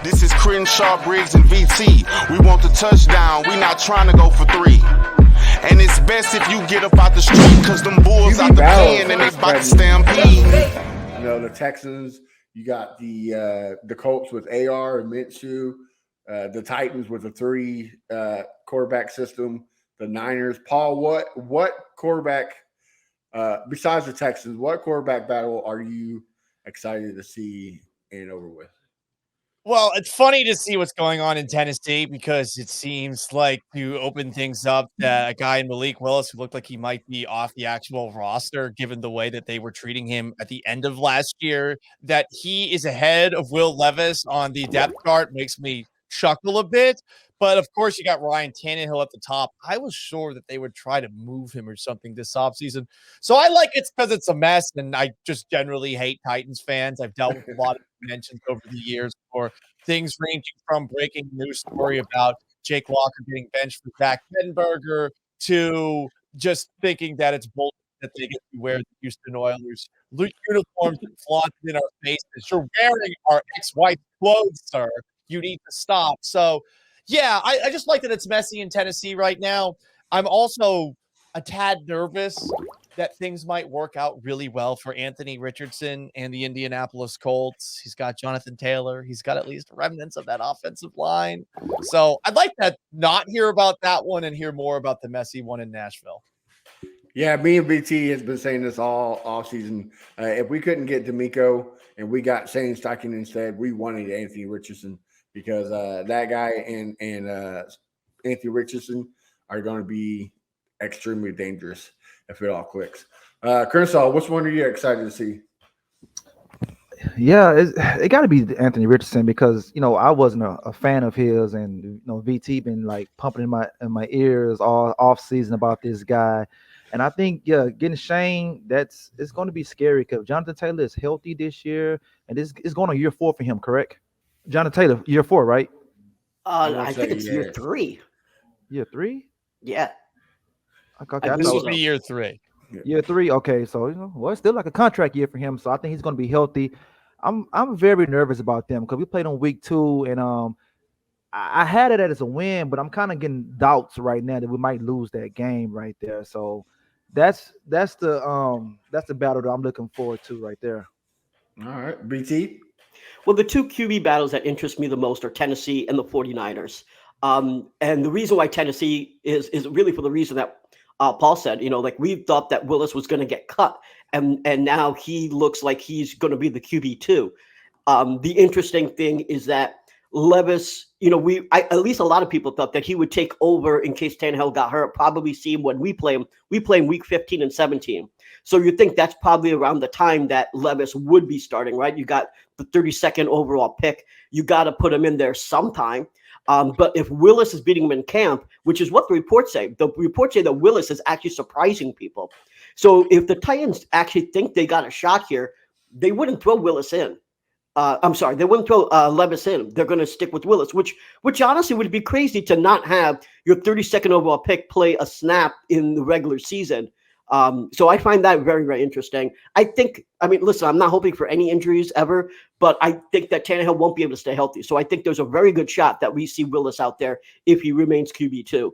This is Crenshaw, Briggs and VT. We want the touchdown. We not trying to go for 3. And it's best if you get up out the street, because them bulls out the pen and they about to stampede. You know, the Texans, you got the Colts with AR and Minshew, the Titans with a 3 quarterback system, the Niners. Paul, what quarterback, besides the Texans, what quarterback battle are you excited to see and over with? Well, it's funny to see what's going on in Tennessee because it seems like to open things up that a guy in Malik Willis who looked like he might be off the actual roster given the way that they were treating him at the end of last year, that he is ahead of Will Levis on the depth chart makes me chuckle a bit. But of course, you got Ryan Tannehill at the top. I was sure that they would try to move him or something this offseason. So I like it because it's a mess, and I just generally hate Titans fans. I've dealt with a lot of mentions over the years for things ranging from breaking news story about Jake Locker getting benched for Zach Mettenberger to just thinking that it's bullshit that they get to wear the Houston Oilers uniforms and flaunted in our faces. You're wearing our ex-wife's clothes, sir. You need to stop. So, yeah, I just like that it's messy in Tennessee right now. I'm also a tad nervous that things might work out really well for Anthony Richardson and the Indianapolis Colts. He's got Jonathan Taylor. He's got at least remnants of that offensive line. So I'd like to not hear about that one and hear more about the messy one in Nashville. Yeah, me and BT has been saying this all season. If we couldn't get D'Amico and we got Shane Steichen instead, we wanted Anthony Richardson because that guy and Anthony Richardson are going to be extremely dangerous if it all clicks. Crenshaw, which one are you excited to see? Yeah, it got to be Anthony Richardson because I wasn't a fan of his, and VT been like pumping in my ears all off season about this guy, and I think getting Shane it's going to be scary because Jonathan Taylor is healthy this year, and it's going on year 4 for him, correct? Jonathan Taylor, year 4, right? I think it's year 3. Year 3? Yeah. Okay, this will be year 3. Year 3, okay. So it's still like a contract year for him. So I think he's going to be healthy. I'm very nervous about them because we played on week 2, and I had it as a win, but I'm kind of getting doubts right now that we might lose that game right there. So that's the battle that I'm looking forward to right there. All right, BT. Well, the 2 QB battles that interest me the most are Tennessee and the 49ers. And the reason why Tennessee is really for the reason that Paul said, we thought that Willis was going to get cut, and now he looks like he's going to be the QB2. The interesting thing is that Levis, at least a lot of people thought that he would take over in case Tannehill got hurt. Probably see when we play him. We play him week 15 and 17. So you think that's probably around the time that Levis would be starting, right? You got the 32nd overall pick. You got to put him in there sometime. But if Willis is beating him in camp, which is what the reports say that Willis is actually surprising people. So if the Titans actually think they got a shot here, they wouldn't throw Willis in. They wouldn't throw Levis in. They're going to stick with Willis, which honestly would be crazy to not have your 32nd overall pick play a snap in the regular season. So I find that very, very interesting. Listen, I'm not hoping for any injuries ever, but I think that Tannehill won't be able to stay healthy. So I think there's a very good shot that we see Willis out there if he remains QB2.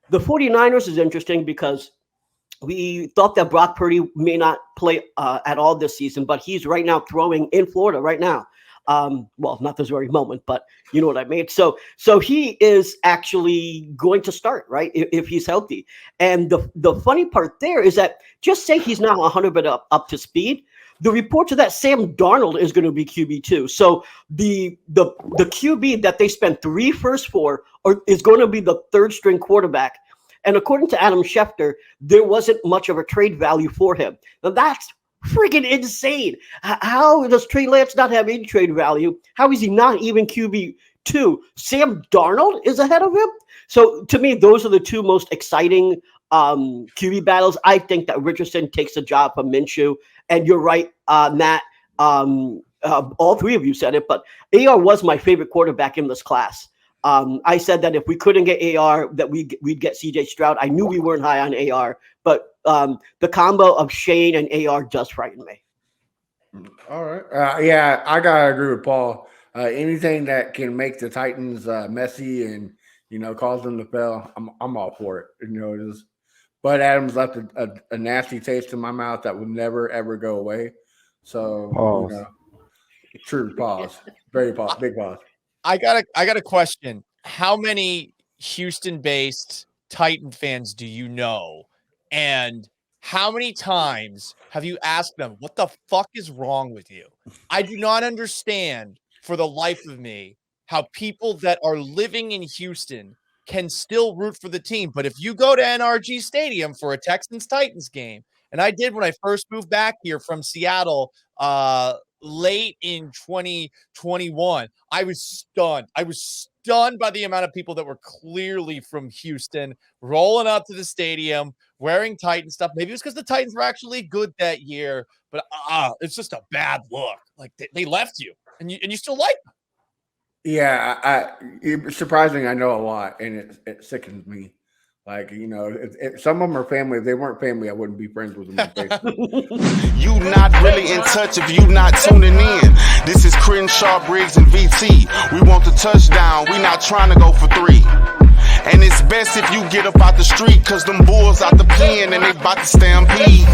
The 49ers is interesting because we thought that Brock Purdy may not play at all this season, but he's right now throwing in Florida right now. Well, not this very moment, but you know what I mean? So he is actually going to start, right? If he's healthy. And the funny part there is that just say he's not 100% up to speed. The reports are that Sam Darnold is going to be QB2. So the QB that they spent 3 firsts for is going to be the 3rd string quarterback. And according to Adam Schefter, there wasn't much of a trade value for him. Now that's freaking insane. How does Trey Lance not have any trade value? How is he not even QB2? Sam Darnold is ahead of him. So to me, those are the 2 most exciting QB battles. I think that Richardson takes the job from Minshew. And you're right, Matt. All 3 of you said it, but AR was my favorite quarterback in this class. I said that if we couldn't get AR, that we'd get CJ Stroud. I knew we weren't high on AR, but the combo of Shane and AR does frighten me. All right. Yeah, I got to agree with Paul. Anything that can make the Titans messy and cause them to fail, I'm all for it. Bud Adams left a nasty taste in my mouth that will never ever go away. So true pause, very pause, big pause. I got a question. How many Houston-based Titan fans do you know? And how many times have you asked them, what the fuck is wrong with you? I do not understand for the life of me how people that are living in Houston can still root for the team. But if you go to NRG Stadium for a Texans-Titans game, and I did when I first moved back here from Seattle late in 2021, I was stunned. I was stunned by the amount of people that were clearly from Houston rolling up to the stadium wearing Titan stuff. Maybe it was because the Titans were actually good that year, but it's just a bad look. Like they left you, and you still like them. Yeah, it's surprising. I know a lot, and it sickens me. Like, if some of them are family. If they weren't family, I wouldn't be friends with them on Facebook. You not really in touch if you not tuning in. This is Crenshaw, Briggs and VT. We want the touchdown. We not trying to go for 3. And it's best if you get up out the street, cause them bulls out the pen and they about to stampede.